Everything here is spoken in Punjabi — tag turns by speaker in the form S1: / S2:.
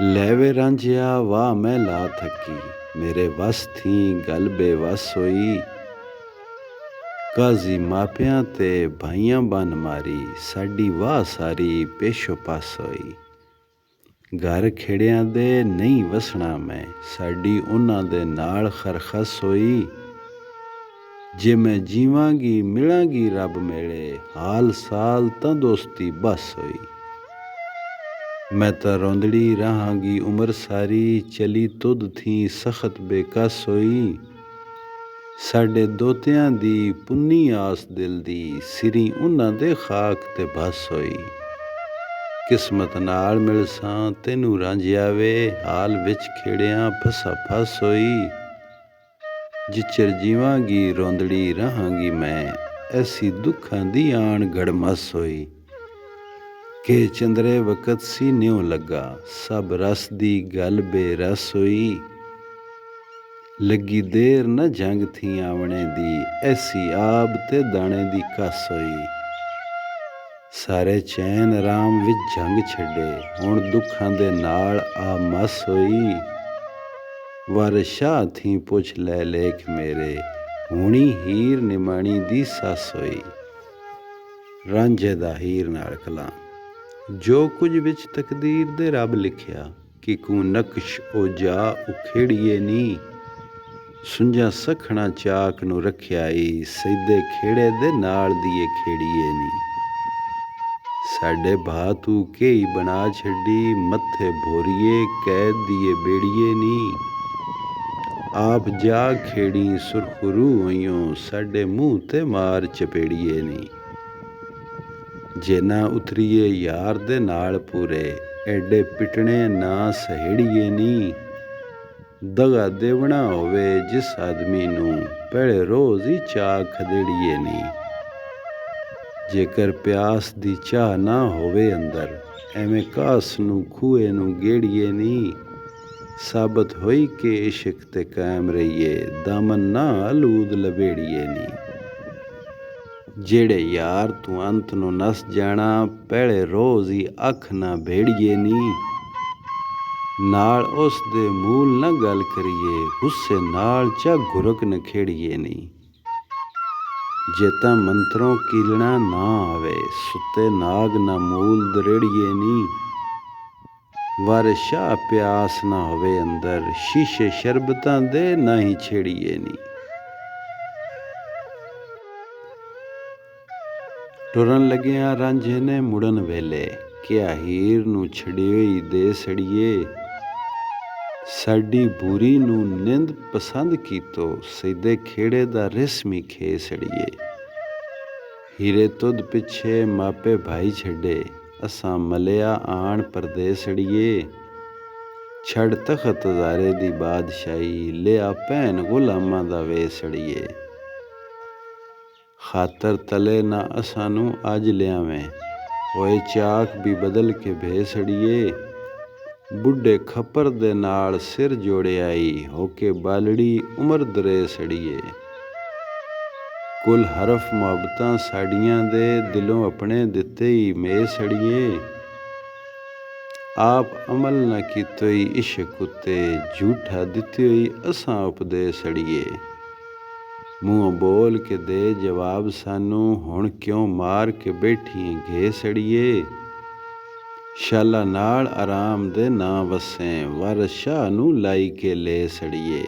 S1: ਲੈ ਵੇ ਰਾਂਝਿਆ ਵਾਹ ਮੈਂ ਲਾ ਥੱਕੀ, ਮੇਰੇ ਵੱਸ ਥੀ ਗੱਲ ਬੇਵੱਸ ਹੋਈ। ਕਾਜ਼ੀ ਮਾਪਿਆਂ ਤੇ ਭਾਈਆਂ ਬੰਨ ਮਾਰੀ, ਸਾਡੀ ਵਾਹ ਸਾਰੀ ਪੇਸ਼ੋ ਪਾਸ ਹੋਈ। ਘਰ ਖੇੜਿਆਂ ਦੇ ਨਹੀਂ ਵਸਣਾ ਮੈਂ, ਸਾਡੀ ਉਹਨਾਂ ਦੇ ਨਾਲ ਖਰਖਸ ਹੋਈ। ਜੇ ਮੈਂ ਜੀਵਾਂਗੀ ਮਿਲਾਂਗੀ ਰੱਬ ਮੇਲੇ, ਹਾਲ ਸਾਲ ਤਾਂ ਦੋਸਤੀ ਬਸ ਹੋਈ। ਮੈਂ ਤਾਂ ਰੋਂਦੜੀ ਰਹਾਂਗੀ ਉਮਰ ਸਾਰੀ, ਚਲੀ ਤੁਧ ਥੀ ਸਖਤ ਬੇਕਸ ਹੋਈ। ਸਾਡੇ ਦੋਤਿਆਂ ਦੀ ਪੁੰਨੀ ਆਸ ਦਿਲ ਦੀ, ਸਿਰੀ ਉਹਨਾਂ ਦੇ ਖਾਕ ਤੇ ਬਸ ਹੋਈ। ਕਿਸਮਤ ਨਾਲ ਮਿਲਸਾਂ ਤੈਨੂੰ ਰਾਂਝਿਆ ਵੇ, ਹਾਲ ਵਿੱਚ ਖੇੜਿਆਂ ਫਸਾ ਫਸ ਹੋਈ। ਜਿਚਰ ਜੀਵਾਂਗੀ ਰੋਂਦੜੀ ਰਹਾਂਗੀ ਮੈਂ, ਐਸੀ ਦੁੱਖਾਂ ਦੀ ਆਣ ਗੜਮਸ ਹੋਈ। ਕਿ ਚੰਦਰੇ ਵਕਤ ਸੀ ਨਿਉ ਲੱਗਾ, ਸਭ ਰਸ ਦੀ ਗੱਲ ਬੇਰਸ ਹੋਈ। ਲੱਗੀ ਦੇਰ ਨਾ ਜੰਗ ਥੀ ਆਵਣੇ ਦੀ, ਐਸੀ ਆਬ ਤੇ ਦਾਣੇ ਦੀ ਕਸ ਹੋਈ। ਸਾਰੇ ਚੈਨ ਆਰਾਮ ਵਿੱਚ ਜੰਗ ਛੱਡੇ, ਹੁਣ ਦੁੱਖਾਂ ਦੇ ਨਾਲ ਆ ਮਸ ਹੋਈ। ਵਰ ਸ਼ਾਹ ਥੀ ਪੁੱਛ ਲੈ ਲੇਖ ਮੇਰੇ, ਹੁਣੀ ਹੀਰ ਨਿਮਾਣੀ ਦੀ ਸੱਸ ਹੋਈ। ਰਾਂਝੇ ਦਾ ਹੀਰ ਨਾਲ ਕਲਾਮ। ਜੋ ਕੁਝ ਵਿੱਚ ਤਕਦੀਰ ਦੇ ਰੱਬ ਲਿਖਿਆ, ਕਿਕੂ ਨਕਸ਼ ਉਹ ਜਾ ਉਖੇੜੀਏ ਨੀ। ਸੁੰਝਾ ਸਖਣਾ ਚਾਕ ਨੂੰ ਰੱਖਿਆ ਈ, ਸੈਦੇ ਖੇੜੇ ਦੇ ਨਾਲ ਦੀਏ ਖੇੜੀਏ ਨੀ। ਸਾਡੇ ਭਾ ਤੂੰ ਕੇਈ ਬਣਾ ਛੱਡੀ, ਮੱਥੇ ਭੋਰੀਏ ਕੈਦ ਦੀਏ ਬੇੜੀਏ ਨੀ। ਆਪ ਜਾ ਖੇੜੀ ਸੁਰਖਰੂ ਹੋਈਓ, ਸਾਡੇ ਮੂੰਹ ਤੇ ਮਾਰ ਚਪੇੜੀਏ ਨੀ। ਜੇ ਨਾ ਉਤਰੀਏ ਯਾਰ ਦੇ ਨਾਲ ਪੂਰੇ, ਐਡੇ ਪਿਟਣੇ ਨਾ ਸਹੇੜੀਏ ਨੀ। ਦਗਾ ਦੇਵਣਾ ਹੋਵੇ ਜਿਸ ਆਦਮੀ ਨੂੰ, ਪਹਿਲੇ ਰੋਜ਼ ਹੀ ਚਾਹ ਖਦੇੜੀਏ ਨੀ। ਜੇਕਰ ਪਿਆਸ ਦੀ ਚਾਹ ਨਾ ਹੋਵੇ ਅੰਦਰ, ਐਵੇਂ ਕਾਸ ਨੂੰ ਖੂਏ ਨੂੰ ਗੇੜੀਏ ਨੀ। ਸਾਬਤ ਹੋਈ ਕਿ ਇਸ਼ਕ ਤੇ ਕਾਇਮ ਰਹੀਏ, ਦਾਮਨ ਨਾ ਆਲੂਦ ਲਬੇੜੀਏ ਨੀ। ਜਿਹੜੇ ਯਾਰ ਤੂੰ ਅੰਤ ਨੂੰ ਨਸ ਜਾਣਾ, ਪਹਿਲੇ ਰੋਜ਼ ਹੀ ਅੱਖ ਨਾ ਭੇੜੀਏ ਨੀ। ਨਾਲ ਉਸ ਦੇ ਮੂਲ ਨਾ ਗੱਲ ਕਰੀਏ, ਗੁੱਸੇ ਨਾਲ ਚਾ ਘੁਰਕ ਨ ਖੇੜੀਏ ਨੀ। ਜੇ ਤਾਂ ਮੰਤਰੋਂ ਕੀਲਣਾ ਨਾ ਆਵੇ, ਸੁੱਤੇ ਨਾਗ ਨਾ ਮੂਲ ਦਰੇੜੀਏ ਨੀ। ਵਰ ਸ਼ਾਹ ਪਿਆਸ ਨਾ ਹੋਵੇ ਅੰਦਰ, ਸ਼ੀਸ਼ੇ ਸ਼ਰਬਤਾਂ ਦੇ ਨਾ ਹੀ ਛੇੜੀਏ ਨੀ। ਟੁਰਨ ਲੱਗਿਆਂ ਰਾਂਝੇ ਨੇ ਮੁੜਨ ਵੇਲੇ, ਕਿਹਾ ਹੀਰ ਨੂੰ ਛੜਿਓਈ ਦੇ ਸੜੀਏ। ਸਾਡੀ ਬੂਰੀ ਨੂੰ ਨਿੰਦ ਪਸੰਦ ਕੀਤੋ, ਸੈਦੇ ਖੇੜੇ ਦਾ ਰਿਸਮੀ ਖੇ ਸੜੀਏ। ਹੀਰੇ ਤੁਧ ਪਿੱਛੇ ਮਾਪੇ ਭਾਈ ਛੱਡੇ, ਅਸਾਂ ਮਲਿਆ ਆਣ ਪਰਦੇਸੜੀਏ। ਛੱਡ ਤਖਤ ਹਜ਼ਾਰੇ ਦੀ ਬਾਦਸ਼ਾਹੀ, ਲਿਆ ਭੈਣ ਗੁਲਾਮਾਂ ਦਾ ਵੇਸੜੀਏ। ਖਾਤਰ ਤਲੇ ਨਾ ਅਸਾਂ ਨੂੰ ਅੱਜ ਲਿਆਵੇਂ, ਹੋਏ ਚਾਕ ਵੀ ਬਦਲ ਕੇ ਭੇਸੜੀਏ। ਬੁੱਢੇ ਖੱਪਰ ਦੇ ਨਾਲ ਸਿਰ ਜੋੜਿਆ ਈ, ਹੋ ਕੇ ਬਾਲੜੀ ਉਮਰ ਦਰੇ ਸੜੀਏ। ਕੁਲ ਹਰਫ ਮੁਹੱਬਤਾਂ ਸਾਡੀਆਂ ਦੇ, ਦਿਲੋਂ ਆਪਣੇ ਦਿੱਤੇ ਈ ਮੇ ਸੜੀਏ। ਆਪ ਅਮਲ ਨਾ ਕੀਤੋਈ ਇਸ਼ਕ ਉੱਤੇ, ਝੂਠਾ ਦਿੱਤੋਈ ਅਸਾਂ ਉਪਦੇਸ ਅੜੀਏ। ਮੂੰਹੋਂ ਬੋਲ ਕੇ ਦੇ ਜਵਾਬ ਸਾਨੂੰ, ਹੁਣ ਕਿਉਂ ਮਾਰ ਕੇ ਬੈਠੀ ਘੇਸ ਅੜੀਏ। ਸ਼ਾਲਾ ਨਾਲ ਆਰਾਮ ਦੇ ਨਾ ਵਸੇਂ, ਵਰ ਸ਼ਾਹ ਨੂੰ ਲਾਈ ਕੇ ਲੈ ਸੜੀਏ।